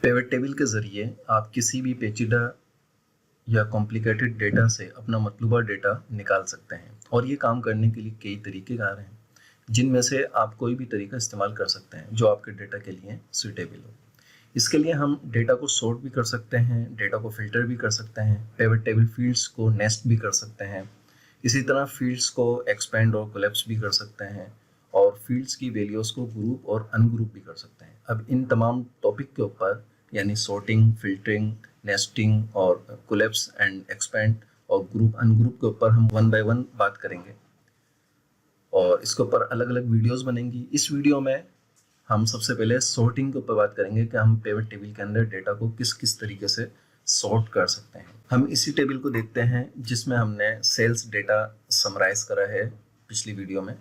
Pivot table के ज़रिए आप किसी भी पेचीदा या कॉम्प्लिकेटेड डेटा से अपना मतलूबा डेटा निकाल सकते हैं और ये काम करने के लिए कई तरीके कार हैं जिनमें से आप कोई भी तरीका इस्तेमाल कर सकते हैं जो आपके डेटा के लिए सूटेबल हो। इसके लिए हम डेटा को सॉर्ट भी कर सकते हैं, डेटा को फिल्टर भी कर सकते हैं, पिवट टेबल फील्ड्स को नेस्ट भी कर सकते हैं, इसी तरह फील्ड्स को एक्सपेंड और कोलैप्स भी कर सकते हैं और फील्ड्स की वैल्यूज़ को ग्रुप और अनग्रुप भी कर सकते हैं। अब इन तमाम टॉपिक के ऊपर यानी सॉर्टिंग, फिल्टरिंग, नेस्टिंग और कोलैप्स एंड एक्सपेंड और ग्रुप अनग्रुप के ऊपर हम वन बाय वन बात करेंगे और इसके ऊपर अलग अलग वीडियोस बनेंगी। इस वीडियो में हम सबसे पहले सॉर्टिंग के ऊपर बात करेंगे कि हम पिवट टेबल के अंदर डेटा को किस किस तरीके से सॉर्ट कर सकते हैं। हम इसी टेबल को देखते हैं जिसमें हमने सेल्स डेटा समराइज करा है पिछली वीडियो में।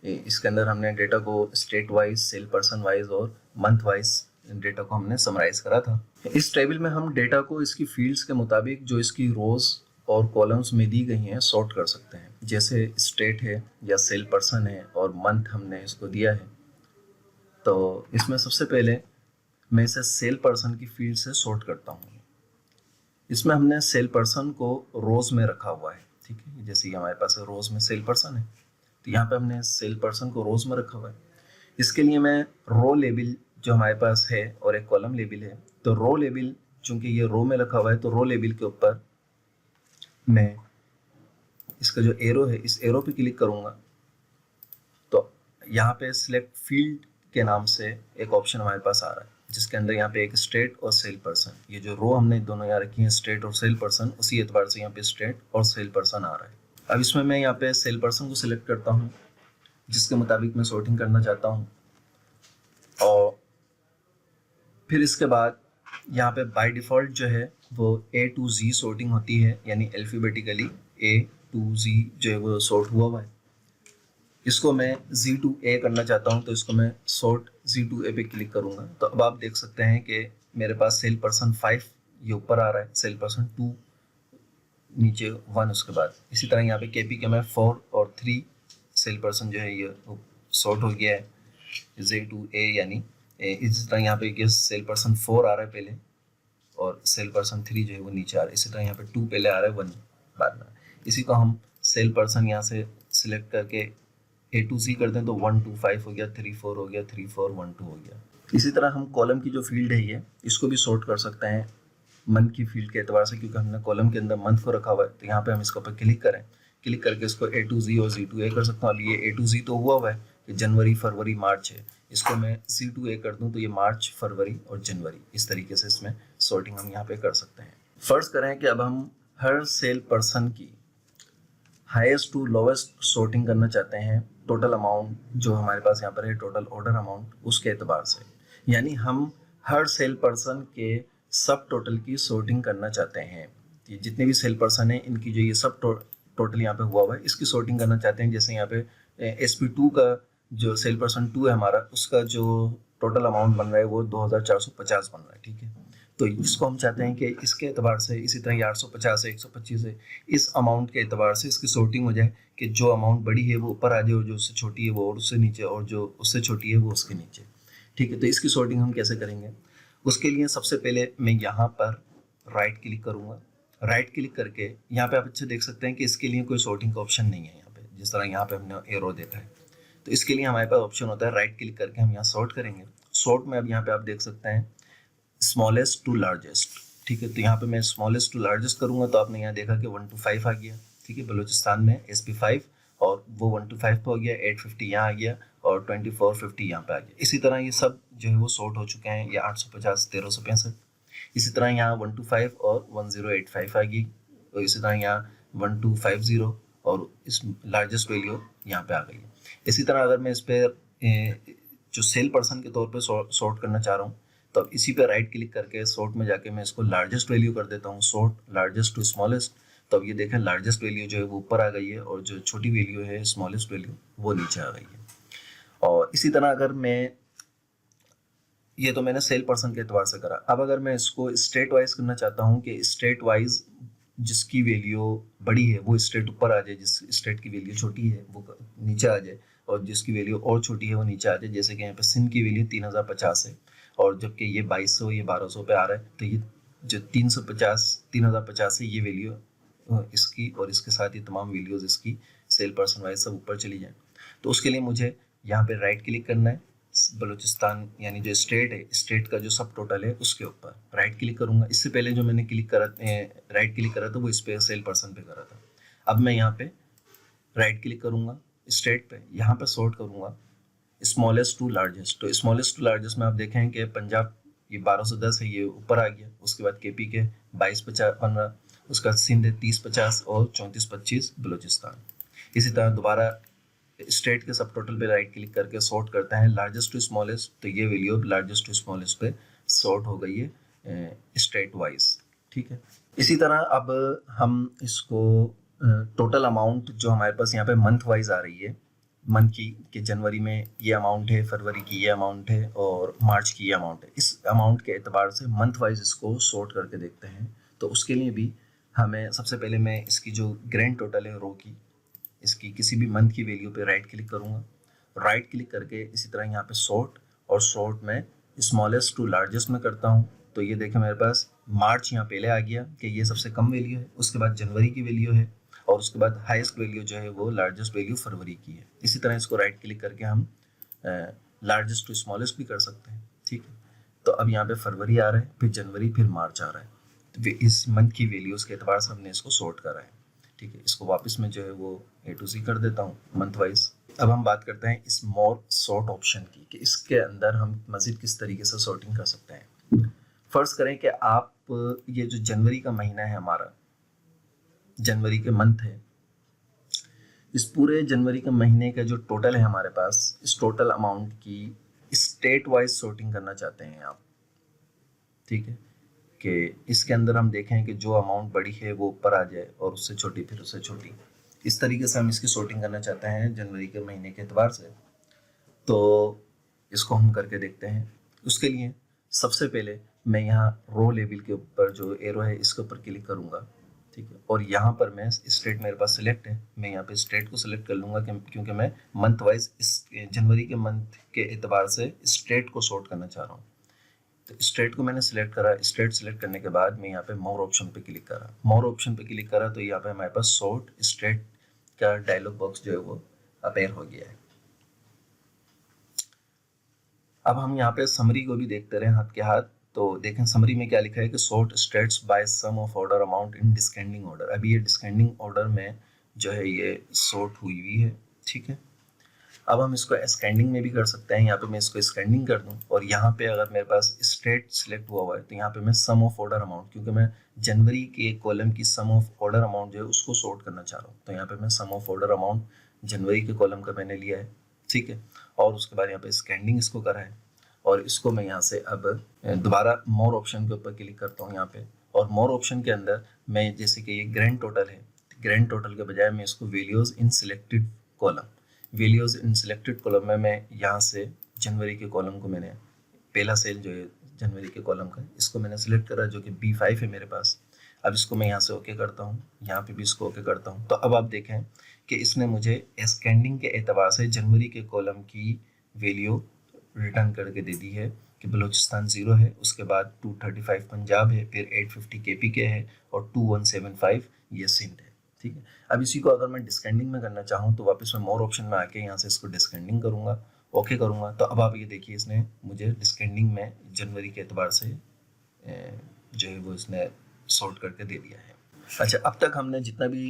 इसके अंदर हमने डेटा को state wise, cell person wise और मंथ वाइज डेटा को हमने समराइज करा था। इस टेबल में हम डेटा को इसकी फील्ड्स के मुताबिक जो इसकी रोज और कॉलम्स में दी गई हैं सॉर्ट कर सकते हैं। जैसे स्टेट है या सेल पर्सन है और मंथ हमने इसको दिया है, तो इसमें सबसे पहले मैं इसे सेल पर्सन की फील्ड से सॉर्ट करता हूँ। इसमें हमने सेल पर्सन को रोज में रखा हुआ है, ठीक है। जैसे कि हमारे पास रोज में सेल पर्सन है तो यहाँ पे हमने सेल पर्सन को रोज में रखा हुआ है। इसके लिए मैं रो लेबल जो हमारे पास है और एक कॉलम लेबल है, तो रो लेबल चूंकि ये रो में रखा हुआ है तो रो लेबल के ऊपर मैं इसका जो एरो है इस एरो पे क्लिक करूंगा तो यहाँ पे सिलेक्ट फील्ड के नाम से एक ऑप्शन हमारे पास आ रहा है जिसके अंदर यहाँ पे एक स्टेट और सेल पर्सन, ये जो रो हमने दोनों यहाँ रखी है स्टेट और सेल पर्सन, उसी एतबार से यहाँ पे स्टेट और सेल पर्सन आ रहा है। अब इसमें मैं यहाँ पे सेल पर्सन को सिलेक्ट करता हूँ जिसके मुताबिक मैं सॉर्टिंग करना चाहता हूँ और फिर इसके बाद यहाँ पे बाय डिफ़ॉल्ट जो है वो A to Z सॉर्टिंग होती है, यानी अल्फ़ाबेटिकली A to Z जो है वो सॉर्ट हुआ है। इसको मैं Z to A करना चाहता हूँ तो इसको मैं सॉर्ट Z to A पे क्लिक करूँगा तो अब आप देख सकते हैं कि मेरे पास सेल पर्सन 5 ये ऊपर आ रहा है, सेल पर्सन 2 नीचे 1 उसके बाद। इसी तरह यहाँ पे KP के मैं 4 और 3 सेल पर्सन जो है ये सॉर्ट हो गया है Z to A, यानी इसी तरह यहाँ पे सेल पर्सन 4 आ रहा है पहले और सेल पर्सन 3 जो है वो नीचे आ रहा है। इसी तरह यहाँ पे 2 पहले आ रहा है 1 बाद में। इसी को हम सेल पर्सन यहाँ से सिलेक्ट करके A to C करते हैं तो 1 2 5 हो गया, 3 4 हो गया, 3 4 1 2 हो गया। इसी तरह हम कॉलम की जो फील्ड है ये इसको भी सॉर्ट कर सकते हैं मंथ की फील्ड के एतबार से, क्योंकि हमने कॉलम के अंदर मंथ को रखा हुआ है। तो यहाँ पे हम इसके ऊपर क्लिक करें, क्लिक करके इसको A to Z और Z to A कर सकता हूँ। अभी ये A to Z तो हुआ है कि जनवरी, फरवरी, मार्च है, इसको मैं Z to A कर दूँ तो ये मार्च, फरवरी और जनवरी, इस तरीके से इसमें सॉर्टिंग हम यहाँ पे कर सकते हैं। फर्ज करें कि अब हम हर सेल पर्सन की हाईएस्ट टू लोवेस्ट सॉर्टिंग करना चाहते हैं टोटल अमाउंट जो हमारे पास यहाँ पर है, टोटल ऑर्डर अमाउंट, उसके एतबार से, यानी हम हर सेल पर्सन के सब टोटल की सॉर्टिंग करना चाहते हैं। ये जितने भी सेल पर्सन हैं इनकी जो ये सब टोटल यहाँ पे हुआ है इसकी सॉर्टिंग करना चाहते हैं। जैसे यहाँ पे SP2 का जो सेल पर्सन 2 है हमारा, उसका जो टोटल अमाउंट बन रहा है वो 2450 बन रहा है, ठीक है। तो इसको हम चाहते हैं कि इसके एतबार से, इसी तरह 850 है, 125 है, इस अमाउंट के एतबार से इसकी सॉर्टिंग हो जाए कि जो अमाउंट बड़ी है वो ऊपर आ जाए और जो उससे छोटी है वो और उससे नीचे, और जो उससे छोटी है वो उसके नीचे, ठीक है। तो इसकी सॉर्टिंग हम कैसे करेंगे, उसके लिए सबसे पहले मैं यहाँ पर राइट क्लिक करूँगा। राइट क्लिक करके यहाँ पे आप अच्छे देख सकते हैं कि इसके लिए कोई सॉर्टिंग का ऑप्शन नहीं है यहाँ पे, जिस तरह यहाँ पे हमने एरो देखा है। तो इसके लिए हमारे पास ऑप्शन होता है राइट क्लिक करके हम यहाँ सॉर्ट करेंगे। सॉर्ट में अब यहाँ पे आप देख सकते हैं स्मॉलेस्ट टू लार्जेस्ट, ठीक है। तो यहाँ पे मैं स्मॉलेस्ट टू लार्जेस्ट करूँगा तो आपने यहाँ देखा कि 1 to 5 आ गया, ठीक है। बलूचिस्तान में SP5 और वो 1 to 5 पे हो गया, 850 यहाँ आ गया और 2450 यहाँ पे आ गया। इसी तरह ये सब जो है वो सॉर्ट हो चुके हैं, ये 850, 1365। इसी तरह यहाँ 1 to 5 और 1085 आ गई, और इसी तरह यहाँ 1 to 50 और इस लार्जेस्ट वैल्यू यहाँ पे आ गई। इसी तरह अगर मैं इस पर जो सेल पर्सन के तौर पे सॉर्ट करना चाह रहा हूँ तो अब इसी पे राइट क्लिक करके सॉर्ट में जाके मैं इसको लार्जेस्ट वैल्यू कर देता हूँ, सॉर्ट लार्जेस्ट टू स्मॉलेस्ट। तो अब ये देखें लार्जेस्ट वैल्यू जो है वो ऊपर आ गई है और जो छोटी वैल्यू है स्मॉलेस्ट वैल्यू वो नीचे आ गई है। और इसी तरह अगर मैं, ये तो मैंने सेल पर्सन के एतबार से करा, अब अगर मैं इसको स्टेट वाइज करना चाहता हूँ कि स्टेट वाइज जिसकी वैल्यू बड़ी है वो स्टेट ऊपर आ जाए, जिस स्टेट की वैल्यू छोटी है वो नीचे आ जाए, और जिसकी वैल्यू और छोटी है वो नीचे आ जाए। जैसे कि यहाँ पे सिंध की वैल्यू 3050 है और जबकि ये 2200 ये 1200 पे आ रहा है, तो ये जो 3050 है ये वैल्यू इसकी, और इसके साथ ही तमाम वैल्यूज इसकी सेल पर्सन वाइज सब ऊपर चली जाए। तो उसके लिए मुझे यहाँ पे राइट क्लिक करना है, बलूचिस्तान यानी जो स्टेट है, स्टेट का जो सब टोटल है उसके ऊपर राइट क्लिक करूंगा। इससे पहले जो मैंने राइट क्लिक करा था वो इस पे सेल पर्सन पे करा था। अब मैं यहाँ पे राइट क्लिक करूंगा स्टेट पे, यहाँ पे सॉर्ट करूंगा स्मॉलेस्ट टू लार्जेस्ट। तो स्मॉलेस्ट टू लार्जेस्ट में आप देखें कि पंजाब ये 1210 है, ये ऊपर आ गया। उसके बाद केपी के 2215, उसके बाद सिंध 3050 और 3425 बलूचिस्तान। इसी तरह दोबारा स्टेट के सब टोटल पे राइट क्लिक करके सॉर्ट करता है लार्जेस्ट टू स्मॉलेस्ट, तो ये वैल्यू लार्जेस्ट टू स्मॉलेस्ट पे सॉर्ट हो गई है स्टेट वाइज। ठीक है, इसी तरह अब हम इसको टोटल अमाउंट जो हमारे पास यहाँ पे मंथ वाइज आ रही है, मंथ की कि जनवरी में ये अमाउंट है, फरवरी की ये अमाउंट है और मार्च की ये अमाउंट है, इस अमाउंट के एतबार से मंथ वाइज इसको सॉर्ट करके देखते हैं। तो उसके लिए भी हमें सबसे पहले मैं इसकी जो ग्रैंड टोटल है रो की, इसकी किसी भी मंथ की वैल्यू पे राइट क्लिक करूंगा। राइट क्लिक करके इसी तरह यहाँ पे सॉर्ट, और सॉर्ट में स्मॉलेस्ट टू लार्जेस्ट में करता हूँ। तो ये देखें मेरे पास मार्च यहाँ पहले आ गया कि ये सबसे कम वैल्यू है, उसके बाद जनवरी की वैल्यू है, और उसके बाद हाईएस्ट वैल्यू जो है वो लार्जेस्ट वैल्यू फरवरी की है। इसी तरह इसको राइट क्लिक करके हम लार्जेस्ट टू स्मॉलेस्ट भी कर सकते हैं। ठीक है, तो अब यहाँ पे फरवरी आ रहा है, फिर जनवरी, फिर मार्च आ रहा है, तो इस मंथ की वैल्यूज़ के एतबार से हमने इसको सॉर्ट करा है। ठीक है, इसको वापस में जो है वो A to Z कर देता हूँ मंथ वाइज। अब हम बात करते हैं इस मोर सॉर्ट ऑप्शन की कि इसके अंदर हम मज़ीद किस तरीके से सॉर्टिंग कर सकते हैं। फर्ज करें कि आप ये जो जनवरी का महीना है हमारा, जनवरी के मंथ है, इस पूरे जनवरी के महीने का जो टोटल है हमारे पास, इस टोटल अमाउंट की स्टेट वाइज सॉर्टिंग करना चाहते हैं आप। ठीक है, कि इसके अंदर हम देखें कि जो अमाउंट बड़ी है वो ऊपर आ जाए और उससे छोटी फिर उससे छोटी, इस तरीके से हम इसकी सॉर्टिंग करना चाहते हैं जनवरी के महीने के एतबार से। तो इसको हम करके देखते हैं। उसके लिए सबसे पहले मैं यहाँ रो लेवल के ऊपर जो एरो है इसके ऊपर क्लिक करूँगा। ठीक है, और यहाँ पर मैं स्टेट मेरे पास सिलेक्ट है, मैं यहाँ पे स्टेट को सिलेक्ट कर लूँगा क्योंकि मैं मंथ वाइज इस जनवरी के मंथ के एतबार से स्टेट को सॉर्ट करना चाह रहा हूँ। तो स्टेट को मैंने सिलेक्ट करा। स्टेट सिलेक्ट करने के बाद मैं यहाँ पे मोर ऑप्शन पे क्लिक करा। मोर ऑप्शन पे क्लिक करा तो यहाँ पे हमारे पास सॉर्ट स्टेट का डायलॉग बॉक्स जो है वो अपेयर हो गया है। अब हम यहाँ पे समरी को भी देखते रहे हाथ के हाथ। तो देखें समरी में क्या लिखा है कि sort states by sum of order amount in descending order. अभी ये डिस्केंडिंग ऑर्डर में जो है ये सॉर्ट हुई हुई है। ठीक है, अब हम इसको स्कैंडिंग में भी कर सकते हैं। यहाँ पे मैं इसको स्कैंडिंग कर दूं, और यहाँ पे अगर मेरे पास स्टेट सिलेक्ट हुआ है तो यहाँ पे मैं सम ऑफ ऑर्डर अमाउंट, क्योंकि मैं जनवरी के कॉलम की सम ऑफ ऑर्डर अमाउंट जो है उसको सॉर्ट करना चाह रहा हूँ, तो यहाँ पे मैं सम ऑफ ऑर्डर अमाउंट जनवरी के कॉलम का मैंने लिया है। ठीक है, और उसके बाद यहाँ पे स्कैंडिंग इसको करा है, और इसको मैं यहाँ से अब दोबारा मोर ऑप्शन के ऊपर क्लिक करता हूँ यहाँ पे, और मोर ऑप्शन के अंदर मैं जैसे कि ये ग्रैंड टोटल है, ग्रैंड टोटल के बजाय मैं इसको values in selected column, values in selected column में मैं यहाँ से जनवरी के कॉलम को मैंने पहला सेल जो है जनवरी के कॉलम का इसको मैंने सिलेक्ट करा जो कि B5 है मेरे पास। अब इसको मैं यहाँ से ओके करता हूँ, यहाँ पे भी इसको ओके करता हूँ। तो अब आप देखें कि इसने मुझे स्कैंडिंग के एतबार से जनवरी के कॉलम की वैल्यू रिटर्न करके दे दी है कि बलूचिस्तान 0 है, उसके बाद 235 पंजाब है, फिर 850 KPK है और 2175 ये सिंध है। ठीक है, अब इसी को अगर मैं डिस्केंडिंग में करना चाहूँ तो वापस मैं मोर ऑप्शन में आके यहाँ से इसको डिस्केंडिंग करूँगा, ओके करूँगा। तो अब आप ये देखिए इसने मुझे डिस्केंडिंग में जनवरी के एतबार से जो है वो इसने सॉर्ट करके दे दिया है। अच्छा, अब तक हमने जितना भी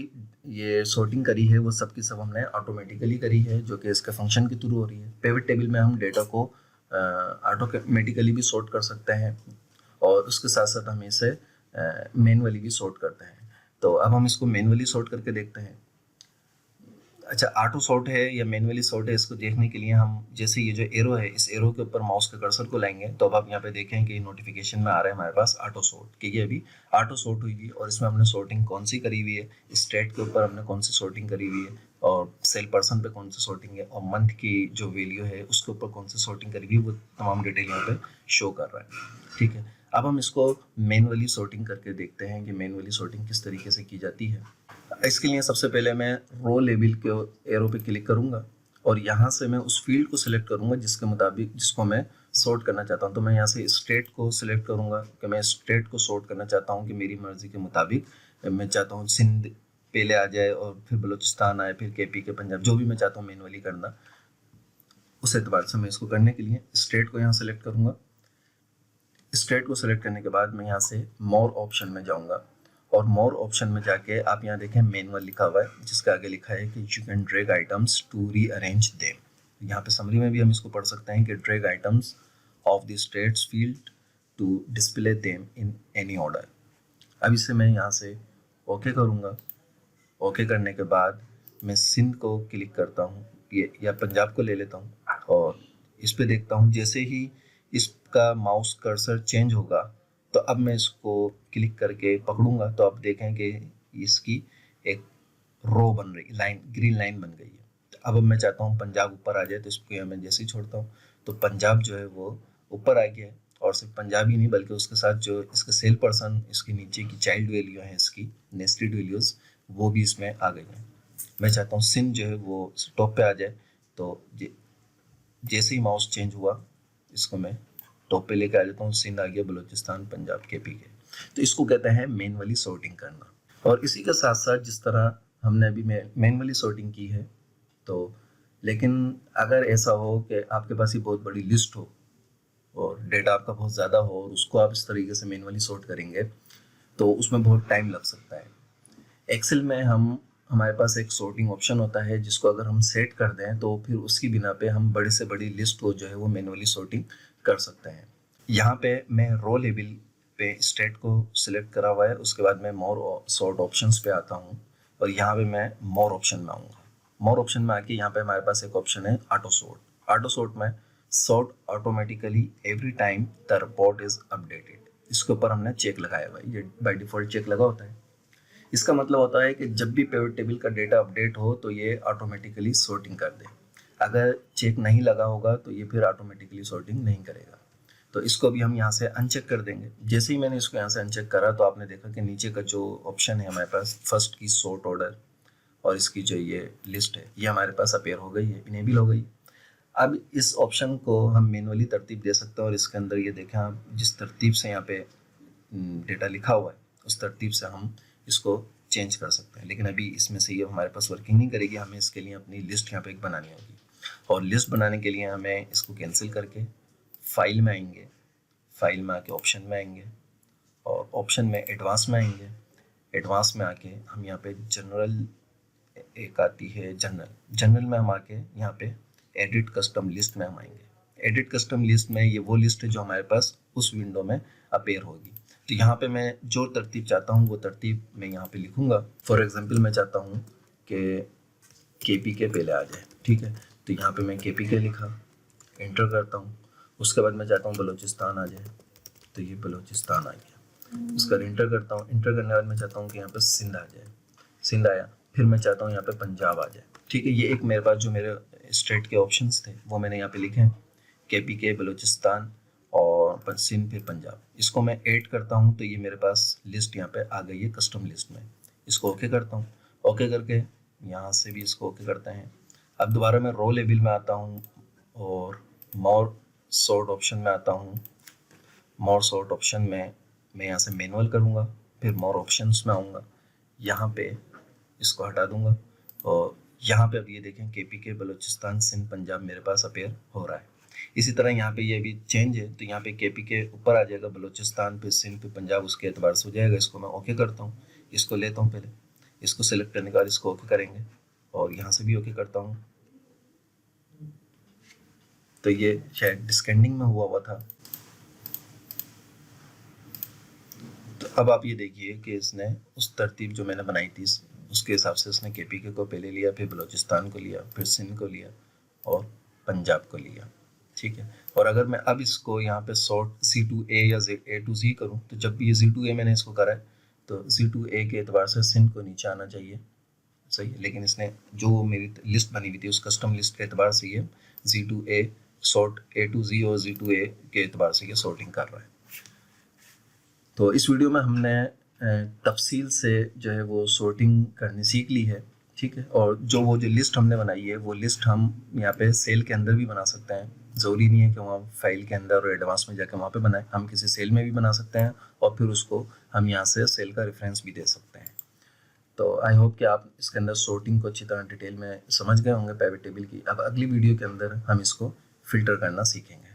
ये सॉर्टिंग करी है वो सब की सब हमने ऑटोमेटिकली करी है, जो कि इसके फंक्शन के थ्रू हो रही है। पिवट टेबल में हम डेटा को ऑटोमेटिकली भी सॉर्ट कर सकते हैं, और उसके साथ साथ हम इसे मैनुअली भी सॉर्ट करते हैं। तो अब हम इसको मैनुअली सॉर्ट करके देखते हैं। अच्छा, ऑटो सॉर्ट है या मैनुअली सॉर्ट है, इसको देखने के लिए हम जैसे ये जो एरो है इस एरो के ऊपर माउस के कर्सर को लाएंगे तो अब आप यहाँ पे देखें कि नोटिफिकेशन में आ रहा है हमारे पास ऑटो सॉर्ट, कि ये अभी ऑटो सॉर्ट हुई थी, और इसमें हमने सॉर्टिंग कौन सी करी हुई है, स्टेट के ऊपर हमने कौन सी सॉर्टिंग करी हुई है, और सेल पर्सन पे कौन सी सॉर्टिंग है, और मंथ की जो वैल्यू है उसके ऊपर कौन सी सॉर्टिंग करी हुई है, वो तमाम डिटेल यहाँ पे शो कर रहा है। ठीक है, अब हम इसको मैनुअली सॉर्टिंग करके देखते हैं कि मैनुअली सॉर्टिंग किस तरीके से की जाती है। इसके लिए सबसे पहले मैं रो लेबल के एरो पे क्लिक करूंगा, और यहाँ से मैं उस फील्ड को सिलेक्ट करूंगा जिसके मुताबिक जिसको मैं सॉर्ट करना चाहता हूँ तो मैं यहाँ से स्टेट को सिलेक्ट करूँगा कि मैं स्टेट को सॉर्ट करना चाहता हूँ कि मेरी मर्जी के मुताबिक मैं चाहता हूँ सिंध पहले आ जाए और फिर बलूचिस्तान आए, फिर केपी के, पंजाब, जो भी मैं चाहता हूँ मैनुअली करना, उस एतबार से मैं इसको करने के लिए स्टेट को यहाँ सेलेक्ट करूँगा। स्टेट को सेलेक्ट करने के बाद मैं यहाँ से मोर ऑप्शन में जाऊँगा और मोर ऑप्शन में जाके आप यहाँ देखें मैनुअल लिखा हुआ है जिसके आगे लिखा है कि you can drag items to rearrange them. यहाँ पे समरी में भी हम इसको पढ़ सकते हैं कि drag items of the states field to display them in any order. अब इसे मैं यहाँ से ओके करूँगा। ओके करने के बाद मैं सिंध को क्लिक करता हूँ ये, या पंजाब को ले लेता हूँ और इस पे देखता हूँ जैसे ही इसका माउस कर्सर चेंज होगा तो अब मैं इसको क्लिक करके पकड़ूंगा तो आप देखें कि इसकी एक रो बन रही, लाइन, ग्रीन लाइन बन गई है। तो अब मैं चाहता हूँ पंजाब ऊपर आ जाए तो इसको यहाँ मैं जैसे ही छोड़ता हूँ तो पंजाब जो है वो ऊपर आ गया है। और सिर्फ पंजाब ही नहीं बल्कि उसके साथ जो इसका सेल पर्सन, इसके नीचे की चाइल्ड वैल्यू है, इसकी नेस्टेड वैल्यूज, वो भी इसमें आ गई हैं। मैं चाहता हूँ सिंध जो है वो टॉप पे आ जाए तो जैसे ही माउस चेंज हुआ इसको मैं टॉप पे लेके आ जाता हूँ। सिंध आ गया, बलूचिस्तान, पंजाब, केपी के। तो इसको कहते हैं मैनुअली सॉर्टिंग करना। और इसी के साथ साथ जिस तरह हमने अभी मैनुअली सॉर्टिंग की है, तो लेकिन अगर ऐसा हो कि आपके पास ही बहुत बड़ी लिस्ट हो और डेटा आपका बहुत ज़्यादा हो और उसको आप इस तरीके से मैनुअली सॉर्ट करेंगे तो उसमें बहुत टाइम लग सकता है। एक्सेल में हमारे पास एक सॉर्टिंग ऑप्शन होता है जिसको अगर हम सेट कर दें तो फिर उसकी बिना पे हम बड़े से बड़ी लिस्ट को जो है वो मैनुअली सॉर्टिंग कर सकते हैं। यहाँ पे मैं रो लेवल पे स्टेट को सिलेक्ट करा हुआ है, उसके बाद मैं मोर सॉर्ट ऑप्शंस पे आता हूँ और यहाँ पे मैं मोर ऑप्शन में आऊँगा। मोर ऑप्शन में आके यहाँ पे हमारे पास एक ऑप्शन है ऑटो सॉर्ट। ऑटो सॉर्ट में sort automatically every time the report is updated, इसके ऊपर हमने चेक लगाया हुआ है, ये बाय डिफॉल्ट चेक लगा होता है। इसका मतलब होता है कि जब भी पिवट टेबल का डेटा अपडेट हो तो ये ऑटोमेटिकली सॉर्टिंग कर दे। अगर चेक नहीं लगा होगा तो ये फिर ऑटोमेटिकली सॉर्टिंग नहीं करेगा। तो इसको भी हम यहाँ से अनचेक कर देंगे। जैसे ही मैंने इसको यहाँ से अनचेक करा तो आपने देखा कि नीचे का जो ऑप्शन है हमारे पास फर्स्ट की सॉर्ट ऑर्डर और इसकी जो ये लिस्ट है ये हमारे पास अपेयर हो गई है, इनेबल हो गई। अब इस ऑप्शन को हम मैनुअली तरतीब दे सकते हैं और इसके अंदर ये देखें आप जिस तरतीब से यहाँ पे डेटा लिखा हुआ है उस तरतीब से हम इसको चेंज कर सकते हैं। लेकिन अभी इसमें से ये हमारे पास वर्किंग नहीं करेगी, हमें इसके लिए अपनी लिस्ट यहाँ पे एक बनानी होगी। और लिस्ट बनाने के लिए हमें इसको कैंसिल करके फाइल में आएंगे, फाइल में आके ऑप्शन में आएंगे और ऑप्शन में एडवांस में आएंगे। एडवांस में आके हम यहाँ पे जनरल, एक आती है जनरल, जनरल में हम आके यहाँ पे एडिट कस्टम लिस्ट में हम आएंगे। एडिट कस्टम लिस्ट में ये वो लिस्ट है जो हमारे पास उस विंडो में अपेयर होगी। तो यहाँ पे मैं जो तरतीब चाहता हूँ वो तरतीब मैं यहाँ पे लिखूंगा। फॉर एग्जांपल मैं चाहता हूँ कि केपी के पहले आ जाए, ठीक है, तो यहाँ पे मैं केपी के लिखा, एंटर करता हूँ। उसके बाद मैं चाहता हूँ बलूचिस्तान आ जाए, तो ये बलूचिस्तान आ गया। उसका एंटर करता हूँ। एंटर करने के बाद मैं चाहता हूँ कि यहाँ पे सिंध आ जाए, सिंध आया। फिर मैं चाहता हूँ यहाँ पे पंजाब आ जाए, ठीक है। ये एक मेरे पास जो मेरे स्टेट के ऑप्शंस थे वो मैंने यहाँ पे लिखे हैं, केपी के, बलूचिस्तान और सिंध, फिर पंजाब। इसको मैं ऐड करता हूँ तो ये मेरे पास लिस्ट यहाँ पे आ गई है कस्टम लिस्ट में। इसको ओके करता हूँ। ओके करके यहाँ से भी इसको ओके करते हैं। अब दोबारा मैं रो लेवल में आता हूँ और मोर सॉर्ट ऑप्शन में आता हूँ। मोर सॉर्ट ऑप्शन में मैं यहाँ से मैनुअल करूँगा, फिर मोर ऑप्शंस में आऊँगा, यहाँ पे इसको हटा दूँगा और यहाँ पे अब ये देखें केपी के, बलूचिस्तान, सिंध, पंजाब मेरे पास अपेयर हो रहा है। इसी तरह यहाँ पे ये भी चेंज है तो यहाँ पे केपी के ऊपर आ जाएगा, बलूचिस्तान पे सिंध, पे पंजाब उसके एतबार से हो जाएगा। इसको मैं ओके करता हूँ। इसको लेता हूँ, पहले इसको सेलेक्ट करने के बाद इसको ओके करेंगे और यहाँ से भी ओके करता हूँ। तो ये शायद डिस्केंडिंग में हुआ था। तो अब आप ये देखिए कि इसने उस तरतीब जो मैंने बनाई थी उसके हिसाब से उसने केपी के को पहले लिया, फिर बलूचिस्तान को लिया, फिर सिंध को लिया और पंजाब को लिया, ठीक है। और अगर मैं अब इसको यहाँ पे सॉर्ट C2A या A2Z करूँ तो जब भी ये Z2A मैंने इसको करा है तो Z2A के एतबार से सिंध को नीचे आना चाहिए, सही है। लेकिन इसने जो मेरी लिस्ट बनी हुई थी उस कस्टम लिस्ट के एतबार से ये Z2A सॉर्ट A2Z और Z2A के एतबार से ये सॉर्टिंग कर रहा है। तो इस वीडियो में हमने तफसील से जो है वो सॉर्टिंग करनी सीख ली है, ठीक है। और जो लिस्ट हमने बनाई है वो लिस्ट हम यहाँ पे सेल के अंदर भी बना सकते हैं। ज़रूरी नहीं है कि वहाँ फाइल के अंदर और एडवांस में जाकर वहाँ पे बनाएं, हम किसी सेल में भी बना सकते हैं और फिर उसको हम यहाँ से सेल का रेफरेंस भी दे सकते हैं। तो आई होप कि आप इसके अंदर सॉर्टिंग को अच्छी तरह डिटेल में समझ गए होंगे पिवट टेबल की। अब अगली वीडियो के अंदर हम इसको फिल्टर करना सीखेंगे।